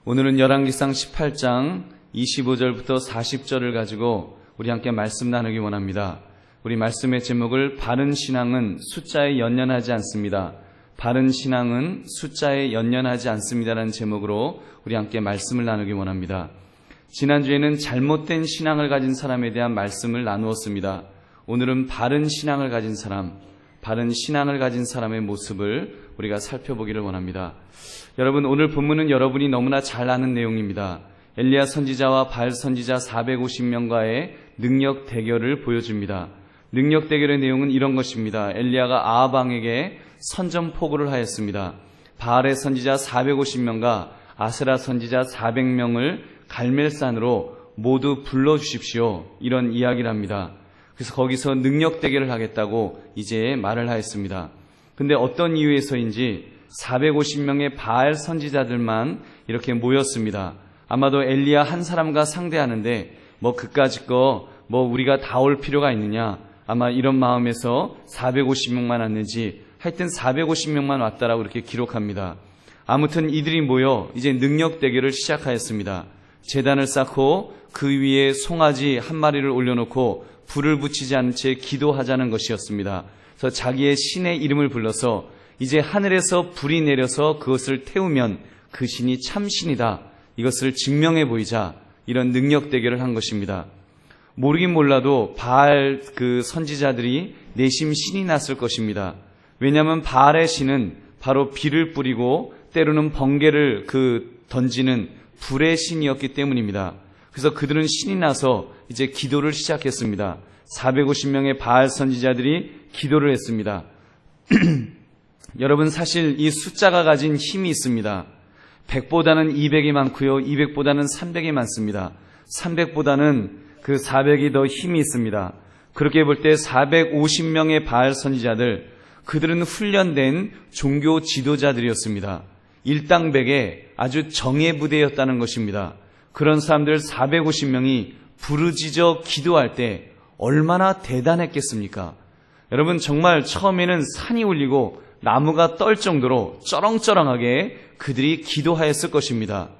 오늘은 열왕기상 18장 25절부터 40절을 가지고 우리 함께 말씀 나누기 원합니다. 우리 말씀의 제목을 바른 신앙은 숫자에 연연하지 않습니다. 바른 신앙은 숫자에 연연하지 않습니다라는 제목으로 우리 함께 말씀을 나누기 원합니다. 지난주에는 잘못된 신앙을 가진 사람에 대한 말씀을 나누었습니다. 오늘은 바른 신앙을 가진 사람의 모습을 우리가 살펴보기를 원합니다. 여러분, 오늘 본문은 여러분이 너무나 잘 아는 내용입니다. 엘리야 선지자와 바알 선지자 450명과의 능력 대결을 보여줍니다. 능력 대결의 내용은 이런 것입니다. 엘리야가 아합 왕에게 선전포고를 하였습니다. 바알의 선지자 450명과 아세라 선지자 400명을 갈멜산으로 모두 불러주십시오. 이런 이야기를 합니다. 그래서 거기서 능력 대결을 하겠다고 이제 말을 하였습니다. 근데 어떤 이유에서인지 450명의 바알 선지자들만 이렇게 모였습니다. 아마도 엘리야 한 사람과 상대하는데 그까짓 거 우리가 다 올 필요가 있느냐, 아마 이런 마음에서 450명만 왔는지, 하여튼 450명만 왔다라고 이렇게 기록합니다. 아무튼 이들이 모여 이제 능력 대결을 시작하였습니다. 제단을 쌓고 그 위에 송아지 한 마리를 올려놓고 불을 붙이지 않은 채 기도하자는 것이었습니다. 그래서 자기의 신의 이름을 불러서 이제 하늘에서 불이 내려서 그것을 태우면 그 신이 참 신이다, 이것을 증명해 보이자, 이런 능력 대결을 한 것입니다. 모르긴 몰라도 바알 그 선지자들이 내심 신이 났을 것입니다. 왜냐하면 바알의 신은 바로 비를 뿌리고 때로는 번개를 던지는 불의 신이었기 때문입니다. 그래서 그들은 신이 나서 이제 기도를 시작했습니다. 450명의 바알 선지자들이 기도를 했습니다. 여러분, 사실 이 숫자가 가진 힘이 있습니다. 100보다는 200이 많고요, 200보다는 300이 많습니다. 300보다는 그 400이 더 힘이 있습니다. 그렇게 볼 때 450명의 바알 선지자들, 그들은 훈련된 종교 지도자들이었습니다. 일당백의 아주 정예부대였다는 것입니다. 그런 사람들 450명이 부르짖어 기도할 때 얼마나 대단했겠습니까? 여러분, 정말 처음에는 산이 울리고 나무가 떨 정도로 쩌렁쩌렁하게 그들이 기도하였을 것입니다.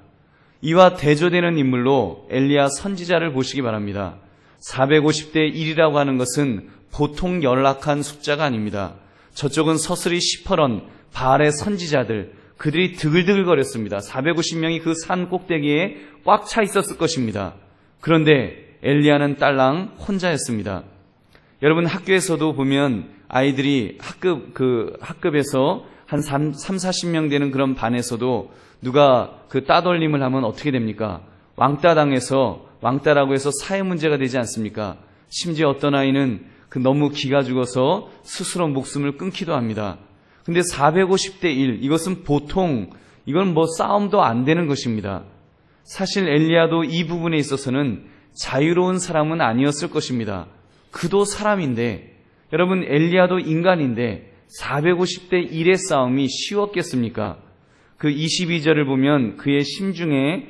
이와 대조되는 인물로 엘리야 선지자를 보시기 바랍니다. 450대 1이라고 하는 것은 보통 연락한 숫자가 아닙니다. 저쪽은 서슬이 시퍼런 바알의 선지자들, 그들이 드글드글거렸습니다. 450명이 그 산 꼭대기에 꽉 차 있었을 것입니다. 그런데 엘리야는 딸랑 혼자였습니다. 여러분, 학교에서도 보면 아이들이 학급에서 한 40명 되는 그런 반에서도 누가 따돌림을 하면 어떻게 됩니까? 왕따라고 해서 사회 문제가 되지 않습니까? 심지어 어떤 아이는 너무 기가 죽어서 스스로 목숨을 끊기도 합니다. 근데 450대 1, 이것은 보통, 이건 싸움도 안 되는 것입니다. 사실 엘리야도 이 부분에 있어서는 자유로운 사람은 아니었을 것입니다. 그도 사람인데, 여러분, 엘리야도 인간인데 450대 1의 싸움이 쉬웠겠습니까? 그 22절을 보면 그의 심중에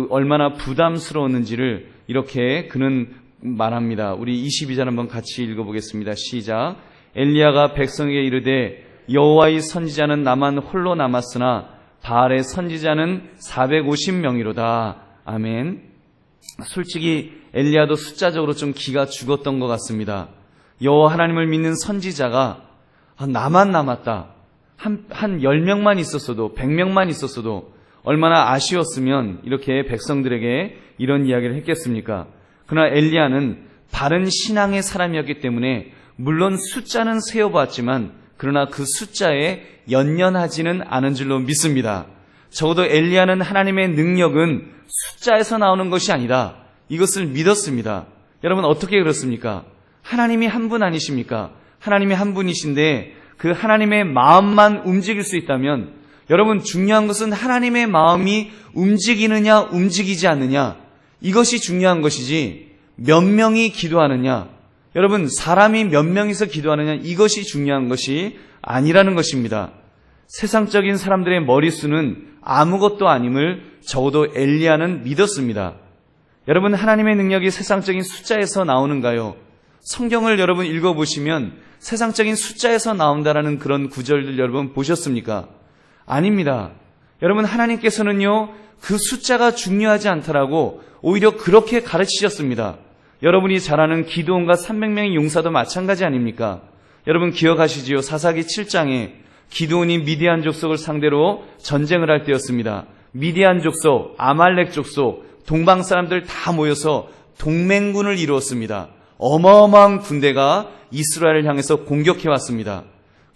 얼마나 부담스러웠는지를 이렇게 그는 말합니다. 우리 22절 한번 같이 읽어보겠습니다. 시작. 엘리야가 백성에게 이르되 여호와의 선지자는 나만 홀로 남았으나 바알의 선지자는 450명이로다. 아멘. 솔직히 엘리야도 숫자적으로 좀 기가 죽었던 것 같습니다. 여호와 하나님을 믿는 선지자가 나만 남았다. 한 10명만 있었어도, 100명만 있었어도 얼마나 아쉬웠으면 이렇게 백성들에게 이런 이야기를 했겠습니까? 그러나 엘리야는 바른 신앙의 사람이었기 때문에 물론 숫자는 세어보았지만 그러나 그 숫자에 연연하지는 않은 줄로 믿습니다. 적어도 엘리야는 하나님의 능력은 숫자에서 나오는 것이 아니다, 이것을 믿었습니다. 여러분, 어떻게 그렇습니까? 하나님이 한 분 아니십니까? 하나님이 한 분이신데 그 하나님의 마음만 움직일 수 있다면, 여러분, 중요한 것은 하나님의 마음이 움직이느냐 움직이지 않느냐, 이것이 중요한 것이지 몇 명이 기도하느냐, 여러분, 사람이 몇 명이서 기도하느냐, 이것이 중요한 것이 아니라는 것입니다. 세상적인 사람들의 머릿수는 아무것도 아님을 적어도 엘리야는 믿었습니다. 여러분, 하나님의 능력이 세상적인 숫자에서 나오는가요? 성경을 여러분 읽어보시면 세상적인 숫자에서 나온다라는 그런 구절들 여러분 보셨습니까? 아닙니다. 여러분, 하나님께서는요, 그 숫자가 중요하지 않더라고 오히려 그렇게 가르치셨습니다. 여러분이 잘 아는 기드온과 300명의 용사도 마찬가지 아닙니까? 여러분 기억하시지요? 사사기 7장에 기드온이 미디안 족속을 상대로 전쟁을 할 때였습니다. 미디안 족속, 아말렉 족속, 동방 사람들 다 모여서 동맹군을 이루었습니다. 어마어마한 군대가 이스라엘을 향해서 공격해 왔습니다.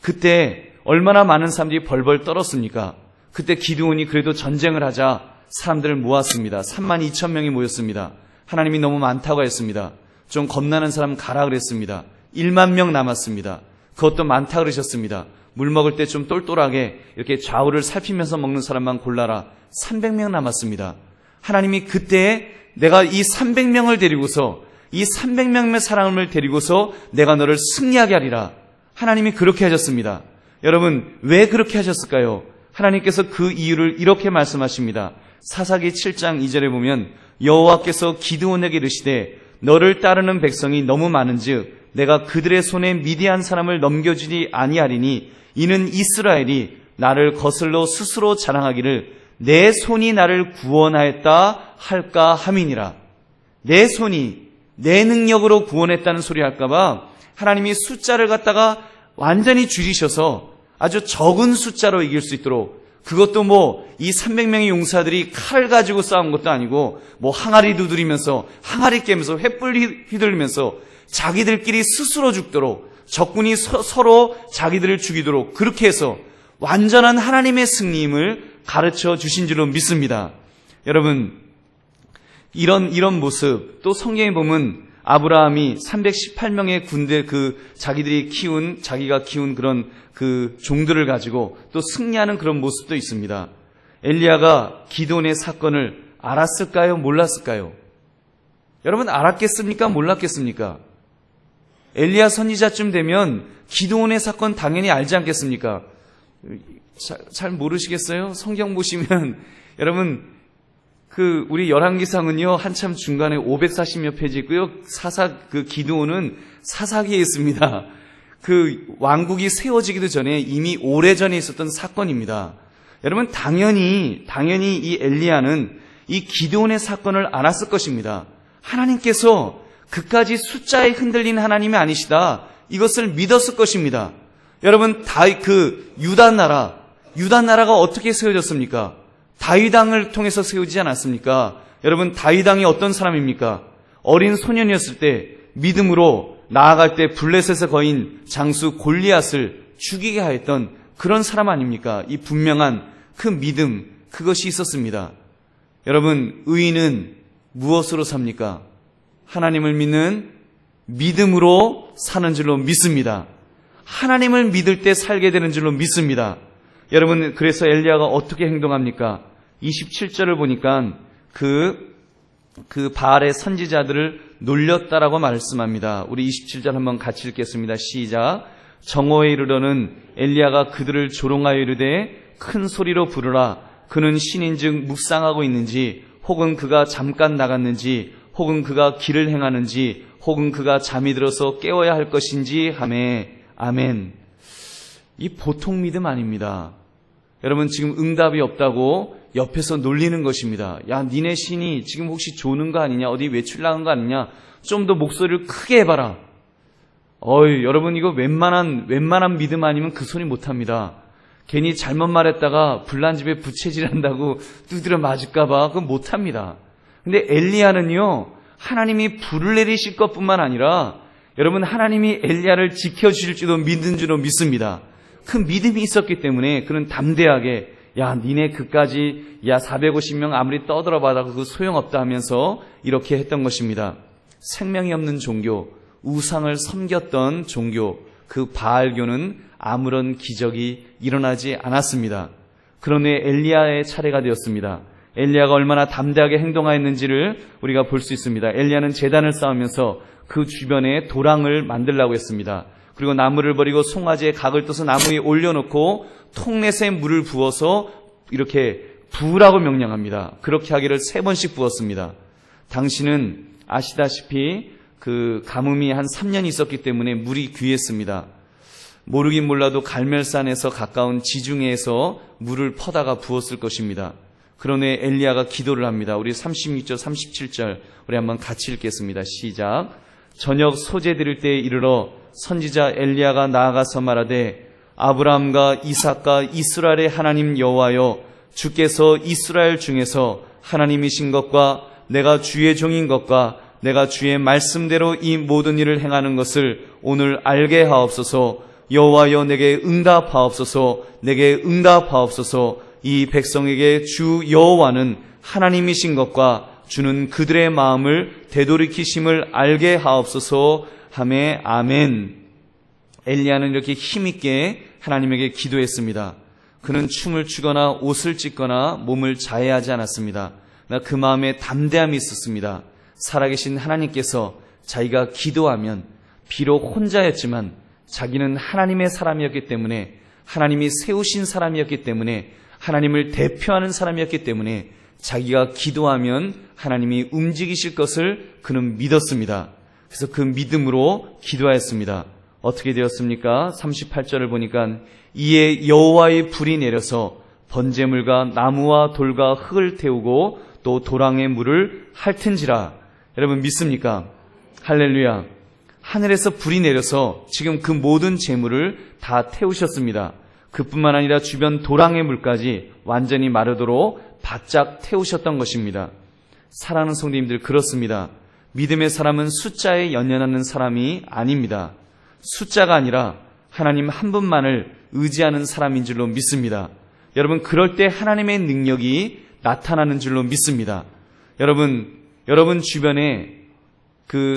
그때 얼마나 많은 사람들이 벌벌 떨었습니까? 그때 기드온이 그래도 전쟁을 하자 사람들을 모았습니다. 32,000명이 모였습니다. 하나님이 너무 많다고 했습니다. 좀 겁나는 사람 가라 그랬습니다. 1만 명 남았습니다. 그것도 많다 그러셨습니다. 물 먹을 때 좀 똘똘하게 이렇게 좌우를 살피면서 먹는 사람만 골라라. 300명 남았습니다. 하나님이 그때 내가 이 300명을 데리고서 이 300명의 사람을 데리고서 내가 너를 승리하게 하리라. 하나님이 그렇게 하셨습니다. 여러분 왜 그렇게 하셨을까요? 하나님께서 그 이유를 이렇게 말씀하십니다. 사사기 7장 2절에 보면 여호와께서 기드온에게 이르시되 너를 따르는 백성이 너무 많은즉 내가 그들의 손에 미디안 사람을 넘겨주지 아니하리니 이는 이스라엘이 나를 거슬러 스스로 자랑하기를 내 손이 나를 구원하였다 할까 함이니라. 내 손이 내 능력으로 구원했다는 소리 할까봐 하나님이 숫자를 갖다가 완전히 줄이셔서 아주 적은 숫자로 이길 수 있도록, 그것도 이 300명의 용사들이 칼 가지고 싸운 것도 아니고 항아리 두드리면서 항아리 깨면서 횃불 휘둘리면서 자기들끼리 스스로 죽도록, 적군이 서로 자기들을 죽이도록 그렇게 해서 완전한 하나님의 승리임을 가르쳐 주신 줄로 믿습니다. 여러분 이런 모습 또 성경에 보면 아브라함이 318명의 군대 자기가 키운 그런 그 종들을 가지고 또 승리하는 그런 모습도 있습니다. 엘리야가 기드온의 사건을 알았을까요? 몰랐을까요? 여러분 알았겠습니까? 몰랐겠습니까? 엘리야 선지자쯤 되면 기드온의 사건 당연히 알지 않겠습니까? 잘 모르시겠어요? 성경 보시면 여러분 우리 열왕기상은요 한참 중간에 540여 페이지 있고요. 기드온은 사사기에 있습니다. 왕국이 세워지기도 전에 이미 오래전에 있었던 사건입니다. 여러분 당연히 이 엘리야는 이 기드온의 사건을 알았을 것입니다. 하나님께서 그까지 숫자에 흔들린 하나님이 아니시다, 이것을 믿었을 것입니다. 여러분 유다 나라가 어떻게 세워졌습니까? 다윗 왕을 통해서 세우지 않았습니까? 여러분 다윗 왕이 어떤 사람입니까? 어린 소년이었을 때 믿음으로 나아갈 때 블레셋의 거인 장수 골리앗을 죽이게 하였던 그런 사람 아닙니까? 이 분명한 그 믿음, 그것이 있었습니다. 여러분 의인은 무엇으로 삽니까? 하나님을 믿는 믿음으로 사는 줄로 믿습니다. 하나님을 믿을 때 살게 되는 줄로 믿습니다. 여러분 그래서 엘리야가 어떻게 행동합니까? 27절을 보니까 그 바알의 선지자들을 놀렸다라고 말씀합니다. 우리 27절 한번 같이 읽겠습니다. 시작. 정오에 이르러는 엘리야가 그들을 조롱하여 이르되 큰 소리로 부르라. 그는 신인즉 묵상하고 있는지, 혹은 그가 잠깐 나갔는지, 혹은 그가 길을 행하는지, 혹은 그가 잠이 들어서 깨워야 할 것인지 하매. 아멘. 이 보통 믿음 아닙니다. 여러분 지금 응답이 없다고 옆에서 놀리는 것입니다. 야, 니네 신이 지금 혹시 조는 거 아니냐? 어디 외출 나간 거 아니냐? 좀 더 목소리를 크게 해봐라. 여러분 이거 웬만한 믿음 아니면 그 소리 못합니다. 괜히 잘못 말했다가 불난집에 부채질한다고 두드려 맞을까봐 그건 못합니다. 근데 엘리야는요, 하나님이 불을 내리실 것뿐만 아니라 여러분 하나님이 엘리야를 지켜주실 줄도 믿는 줄로 믿습니다. 큰 믿음이 있었기 때문에 그는 담대하게 야, 니네 그까지 450명 아무리 떠들어봐도 그 소용없다 하면서 이렇게 했던 것입니다. 생명이 없는 종교, 우상을 섬겼던 종교, 그 바알교는 아무런 기적이 일어나지 않았습니다. 그런 후에 엘리야의 차례가 되었습니다. 엘리야가 얼마나 담대하게 행동하였는지를 우리가 볼 수 있습니다. 엘리야는 제단을 쌓으면서 그 주변에 도랑을 만들라고 했습니다. 그리고 나무를 버리고 송아지에 각을 떠서 나무 위에 올려놓고 통넷에 물을 부어서 이렇게 부으라고 명령합니다. 그렇게 하기를 3번씩 부었습니다. 당신은 아시다시피 그 가뭄이 한 3년 있었기 때문에 물이 귀했습니다. 모르긴 몰라도 갈멜산에서 가까운 지중해에서 물을 퍼다가 부었을 것입니다. 그런 후에 엘리야가 기도를 합니다. 우리 36절 37절 우리 한번 같이 읽겠습니다. 시작. 저녁 소재 드릴 때에 이르러 선지자 엘리야가 나아가서 말하되 아브라함과 이삭과 이스라엘의 하나님 여호와여, 주께서 이스라엘 중에서 하나님이신 것과 내가 주의 종인 것과 내가 주의 말씀대로 이 모든 일을 행하는 것을 오늘 알게 하옵소서. 여호와여, 내게 응답하옵소서. 내게 응답하옵소서. 이 백성에게 주 여호와는 하나님이신 것과 주는 그들의 마음을 되돌이키심을 알게 하옵소서 하매 아멘. 엘리야는 이렇게 힘있게 하나님에게 기도했습니다. 그는 춤을 추거나 옷을 찢거나 몸을 자해하지 않았습니다. 그 마음에 담대함이 있었습니다. 살아계신 하나님께서 자기가 기도하면 비록 혼자였지만 자기는 하나님의 사람이었기 때문에, 하나님이 세우신 사람이었기 때문에, 하나님을 대표하는 사람이었기 때문에 자기가 기도하면 하나님이 움직이실 것을 그는 믿었습니다. 그래서 그 믿음으로 기도하였습니다. 어떻게 되었습니까? 38절을 보니까 이에 여호와의 불이 내려서 번제물과 나무와 돌과 흙을 태우고 또 도랑의 물을 핥은지라. 여러분 믿습니까? 할렐루야. 하늘에서 불이 내려서 지금 그 모든 재물을 다 태우셨습니다. 그뿐만 아니라 주변 도랑의 물까지 완전히 마르도록 바짝 태우셨던 것입니다. 사랑하는 성도님들, 그렇습니다. 믿음의 사람은 숫자에 연연하는 사람이 아닙니다. 숫자가 아니라 하나님 한 분만을 의지하는 사람인 줄로 믿습니다. 여러분, 그럴 때 하나님의 능력이 나타나는 줄로 믿습니다. 여러분 주변에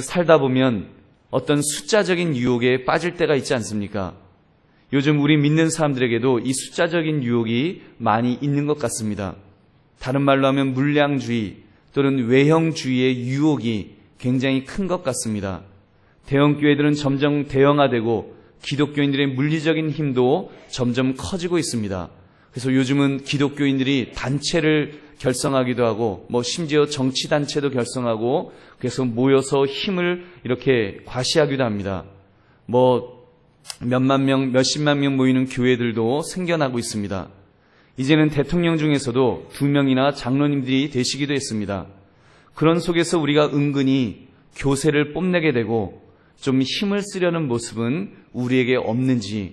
살다 보면 어떤 숫자적인 유혹에 빠질 때가 있지 않습니까? 요즘 우리 믿는 사람들에게도 이 숫자적인 유혹이 많이 있는 것 같습니다. 다른 말로 하면 물량주의 또는 외형주의의 유혹이 굉장히 큰 것 같습니다. 대형교회들은 점점 대형화되고 기독교인들의 물리적인 힘도 점점 커지고 있습니다. 그래서 요즘은 기독교인들이 단체를 결성하기도 하고 심지어 정치단체도 결성하고 그래서 모여서 힘을 이렇게 과시하기도 합니다. 몇만 명, 몇십만 명 모이는 교회들도 생겨나고 있습니다. 이제는 대통령 중에서도 2명이나 장로님들이 되시기도 했습니다. 그런 속에서 우리가 은근히 교세를 뽐내게 되고 좀 힘을 쓰려는 모습은 우리에게 없는지,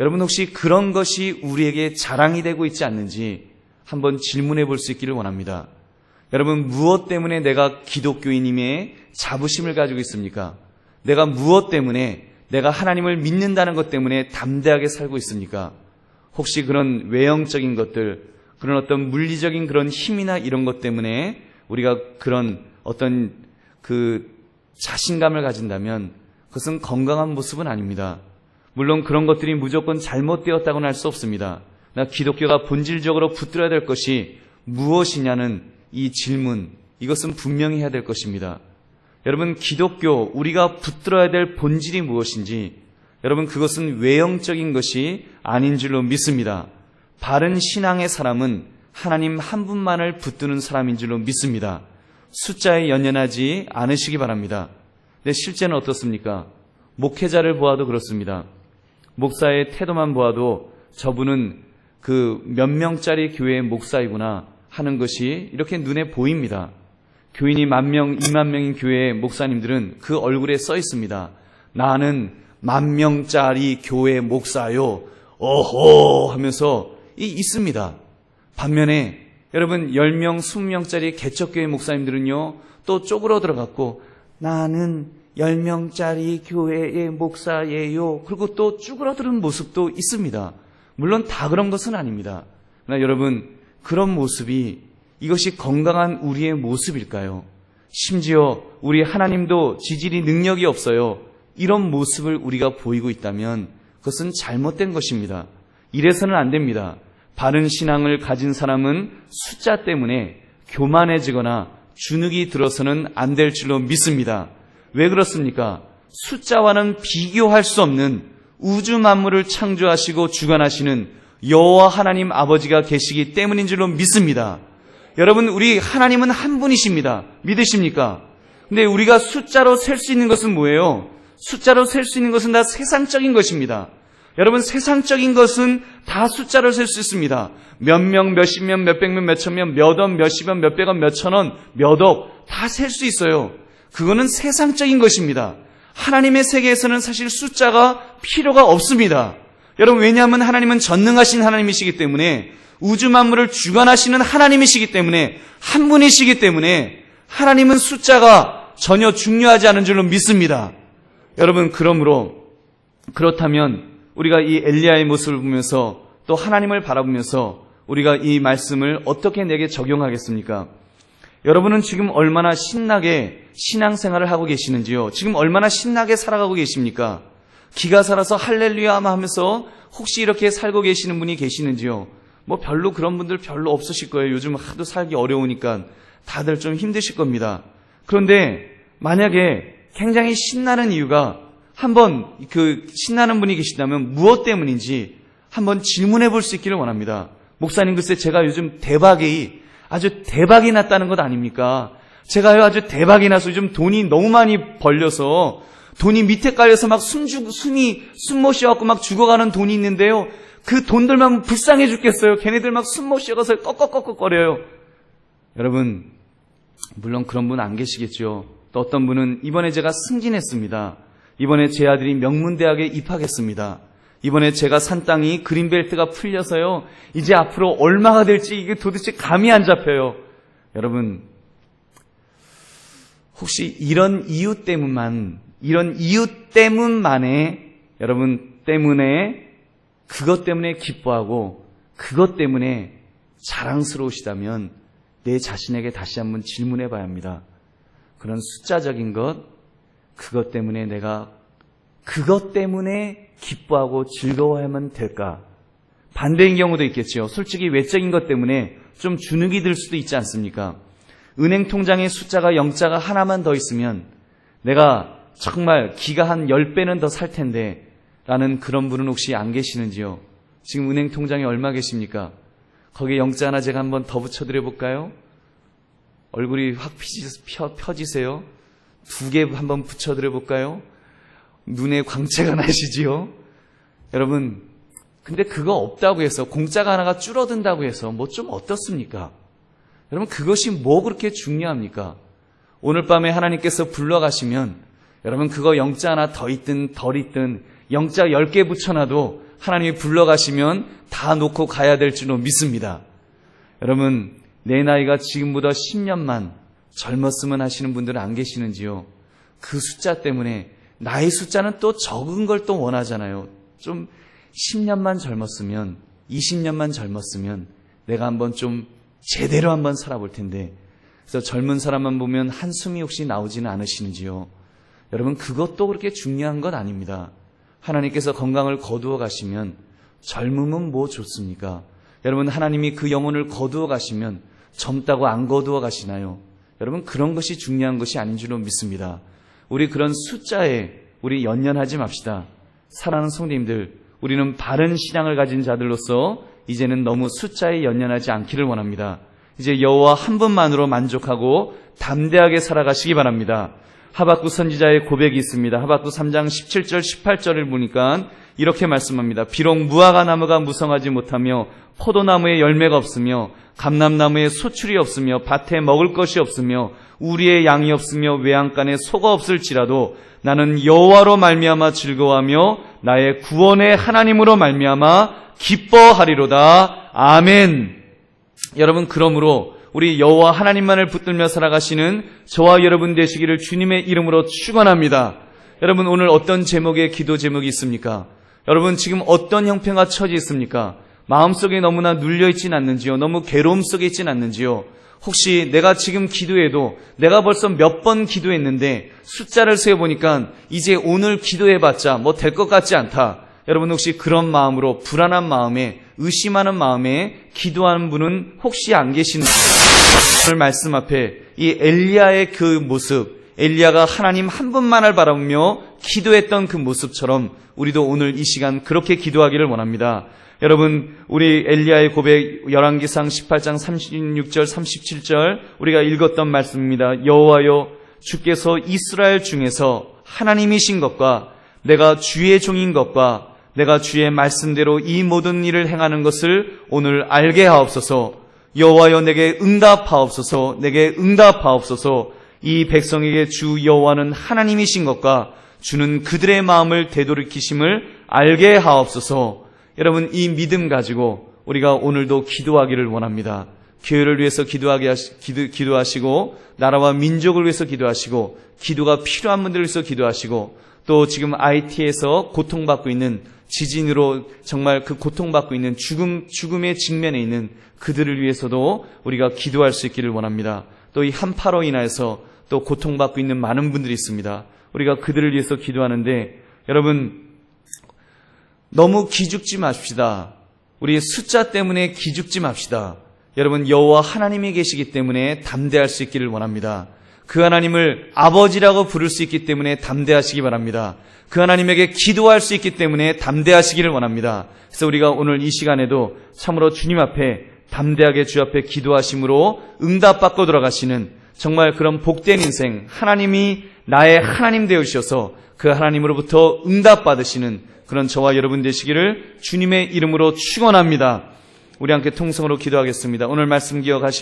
여러분 혹시 그런 것이 우리에게 자랑이 되고 있지 않는지 한번 질문해 볼 수 있기를 원합니다. 여러분, 무엇 때문에 내가 기독교인임의 자부심을 가지고 있습니까? 내가 무엇 때문에, 내가 하나님을 믿는다는 것 때문에 담대하게 살고 있습니까? 혹시 그런 외형적인 것들, 그런 어떤 물리적인 그런 힘이나 이런 것 때문에 우리가 그런 어떤 자신감을 가진다면 그것은 건강한 모습은 아닙니다. 물론 그런 것들이 무조건 잘못되었다고는 할 수 없습니다. 기독교가 본질적으로 붙들어야 될 것이 무엇이냐는 이 질문, 이것은 분명히 해야 될 것입니다. 여러분, 기독교, 우리가 붙들어야 될 본질이 무엇인지, 여러분 그것은 외형적인 것이 아닌 줄로 믿습니다. 바른 신앙의 사람은 하나님 한 분만을 붙드는 사람인 줄로 믿습니다. 숫자에 연연하지 않으시기 바랍니다. 근데 실제는 어떻습니까? 목회자를 보아도 그렇습니다. 목사의 태도만 보아도 저분은 몇 명짜리 교회의 목사이구나 하는 것이 이렇게 눈에 보입니다. 교인이 10,000명, 20,000명인 교회의 목사님들은 그 얼굴에 써 있습니다. 나는 10,000명짜리 교회 목사요. 어허 하면서 있습니다. 반면에 여러분 10명, 20명짜리 개척교회 목사님들은요, 또 쪼그러 들어갔고 나는 10명짜리 교회의 목사예요. 그리고 또 쭈그러드는 모습도 있습니다. 물론 다 그런 것은 아닙니다. 그러나 여러분, 그런 모습이 이것이 건강한 우리의 모습일까요? 심지어 우리 하나님도 지질이 능력이 없어요. 이런 모습을 우리가 보이고 있다면 그것은 잘못된 것입니다. 이래서는 안 됩니다. 바른 신앙을 가진 사람은 숫자 때문에 교만해지거나 주눅이 들어서는 안 될 줄로 믿습니다. 왜 그렇습니까? 숫자와는 비교할 수 없는 우주 만물을 창조하시고 주관하시는 여호와 하나님 아버지가 계시기 때문인 줄로 믿습니다. 여러분, 우리 하나님은 한 분이십니다. 믿으십니까? 근데 우리가 숫자로 셀 수 있는 것은 뭐예요? 숫자로 셀 수 있는 것은 다 세상적인 것입니다. 여러분, 세상적인 것은 다 숫자를 셀 수 있습니다. 몇 명, 몇십 명, 몇백 명, 몇천 명, 몇 원, 몇십 원, 몇백 원, 몇천 원, 몇 억 다 셀 수 있어요. 그거는 세상적인 것입니다. 하나님의 세계에서는 사실 숫자가 필요가 없습니다. 여러분, 왜냐하면 하나님은 전능하신 하나님이시기 때문에, 우주 만물을 주관하시는 하나님이시기 때문에, 한 분이시기 때문에 하나님은 숫자가 전혀 중요하지 않은 줄로 믿습니다. 여러분, 그렇다면 우리가 이 엘리야의 모습을 보면서 또 하나님을 바라보면서 우리가 이 말씀을 어떻게 내게 적용하겠습니까? 여러분은 지금 얼마나 신나게 신앙생활을 하고 계시는지요? 지금 얼마나 신나게 살아가고 계십니까? 기가 살아서 할렐루야 하면서 혹시 이렇게 살고 계시는 분이 계시는지요? 뭐 별로 그런 분들 별로 없으실 거예요. 요즘 하도 살기 어려우니까 다들 좀 힘드실 겁니다. 그런데 만약에 굉장히 신나는 이유가, 한번 신나는 분이 계시다면 무엇 때문인지 한번 질문해 볼 수 있기를 원합니다. 목사님, 글쎄 제가 요즘 아주 대박이 났다는 것 아닙니까? 제가요 아주 대박이 나서 요즘 돈이 너무 많이 벌려서 돈이 밑에 깔려서 막 숨 못 쉬어갖고 막 죽어가는 돈이 있는데요. 그 돈들만 불쌍해 죽겠어요. 걔네들 막 숨 못 쉬어가서 꺽꺽꺽꺽거려요. 여러분, 물론 그런 분 안 계시겠죠. 또 어떤 분은 이번에 제가 승진했습니다. 이번에 제 아들이 명문대학에 입학했습니다. 이번에 제가 산 땅이 그린벨트가 풀려서요, 이제 앞으로 얼마가 될지 이게 도대체 감이 안 잡혀요. 여러분, 혹시 이런 이유 때문만에 여러분 때문에 그것 때문에 기뻐하고 그것 때문에 자랑스러우시다면 내 자신에게 다시 한번 질문해 봐야 합니다. 그런 숫자적인 그것 때문에 내가 그것 때문에 기뻐하고 즐거워하면 될까? 반대인 경우도 있겠죠. 솔직히 외적인 것 때문에 좀 주눅이 들 수도 있지 않습니까? 은행 통장에 숫자가 0자가 하나만 더 있으면 내가 정말 기가 한 10배는 더 살 텐데 라는 그런 분은 혹시 안 계시는지요? 지금 은행 통장에 얼마 계십니까? 거기에 0자 하나 제가 한번 더 붙여드려 볼까요? 얼굴이 확 펴지세요? 2개 한번 붙여드려 볼까요? 눈에 광채가 나시지요? 여러분, 근데 그거 없다고 해서, 공짜가 하나가 줄어든다고 해서 뭐 좀 어떻습니까? 여러분, 그것이 뭐 그렇게 중요합니까? 오늘 밤에 하나님께서 불러가시면 여러분, 그거 영자 하나 더 있든 덜 있든 영자 10개 붙여놔도 하나님이 불러가시면 다 놓고 가야 될 줄로 믿습니다. 여러분, 내 나이가 지금보다 10년만 젊었으면 하시는 분들은 안 계시는지요? 그 숫자 때문에 나의 숫자는 또 적은 걸 또 원하잖아요. 좀 10년만 젊었으면, 20년만 젊었으면 내가 한번 좀 제대로 한번 살아볼 텐데, 그래서 젊은 사람만 보면 한숨이 혹시 나오지는 않으시는지요? 여러분, 그것도 그렇게 중요한 건 아닙니다. 하나님께서 건강을 거두어 가시면 젊음은 뭐 좋습니까? 여러분, 하나님이 그 영혼을 거두어 가시면 젊다고 안 거두어 가시나요? 여러분, 그런 것이 중요한 것이 아닌 줄로 믿습니다. 우리 그런 숫자에 우리 연연하지 맙시다. 사랑하는 성도님들, 우리는 바른 신앙을 가진 자들로서 이제는 너무 숫자에 연연하지 않기를 원합니다. 이제 여호와 한 분만으로 만족하고 담대하게 살아가시기 바랍니다. 하박국 선지자의 고백이 있습니다. 하박국 3장 17절 18절을 보니까 이렇게 말씀합니다. 비록 무화과 나무가 무성하지 못하며 포도나무에 열매가 없으며 감람나무에 소출이 없으며 밭에 먹을 것이 없으며 우리의 양이 없으며 외양간에 소가 없을지라도 나는 여호와로 말미암아 즐거워하며 나의 구원의 하나님으로 말미암아 기뻐하리로다. 아멘. 여러분, 그러므로 우리 여호와 하나님만을 붙들며 살아가시는 저와 여러분 되시기를 주님의 이름으로 축원합니다. 여러분, 오늘 어떤 제목의 기도 제목이 있습니까? 여러분, 지금 어떤 형편과 처지 있습니까? 마음속에 너무나 눌려있진 않는지요? 너무 괴로움 속에 있진 않는지요? 혹시 내가 지금 기도해도 내가 벌써 몇 번 기도했는데 숫자를 세어보니까 이제 오늘 기도해봤자 뭐 될 것 같지 않다. 여러분, 혹시 그런 마음으로 불안한 마음에 의심하는 마음에 기도하는 분은 혹시 안 계신가요? 오늘 말씀 앞에 이 엘리야의 그 모습, 엘리야가 하나님 한 분만을 바라보며 기도했던 그 모습처럼 우리도 오늘 이 시간 그렇게 기도하기를 원합니다. 여러분, 우리 엘리야의 고백 열왕기상 18장 36절 37절 우리가 읽었던 말씀입니다. 여호와여, 주께서 이스라엘 중에서 하나님이신 것과 내가 주의 종인 것과 내가 주의 말씀대로 이 모든 일을 행하는 것을 오늘 알게 하옵소서. 여호와여 내게 응답하옵소서. 내게 응답하옵소서. 이 백성에게 주 여호와는 하나님이신 것과 주는 그들의 마음을 되돌이키심을 알게 하옵소서. 여러분, 이 믿음 가지고 우리가 오늘도 기도하기를 원합니다. 교회를 위해서 기도하시고 나라와 민족을 위해서 기도하시고 기도가 필요한 분들을 위해서 기도하시고 또 지금 IT에서 고통받고 있는 지진으로 정말 그 고통받고 있는 죽음의 직면에 있는 그들을 위해서도 우리가 기도할 수 있기를 원합니다. 또 이 한파로 인해서 또 고통받고 있는 많은 분들이 있습니다. 우리가 그들을 위해서 기도하는데 여러분 너무 기죽지 맙시다. 우리의 숫자 때문에 기죽지 맙시다. 여러분 여호와 하나님이 계시기 때문에 담대할 수 있기를 원합니다. 그 하나님을 아버지라고 부를 수 있기 때문에 담대하시기 바랍니다. 그 하나님에게 기도할 수 있기 때문에 담대하시기를 원합니다. 그래서 우리가 오늘 이 시간에도 참으로 주님 앞에 담대하게 주 앞에 기도하심으로 응답받고 돌아가시는 정말 그런 복된 인생, 하나님이 나의 하나님 되어주셔서 그 하나님으로부터 응답받으시는 그런 저와 여러분 되시기를 주님의 이름으로 축원합니다. 우리 함께 통성으로 기도하겠습니다. 오늘 말씀 기억하시면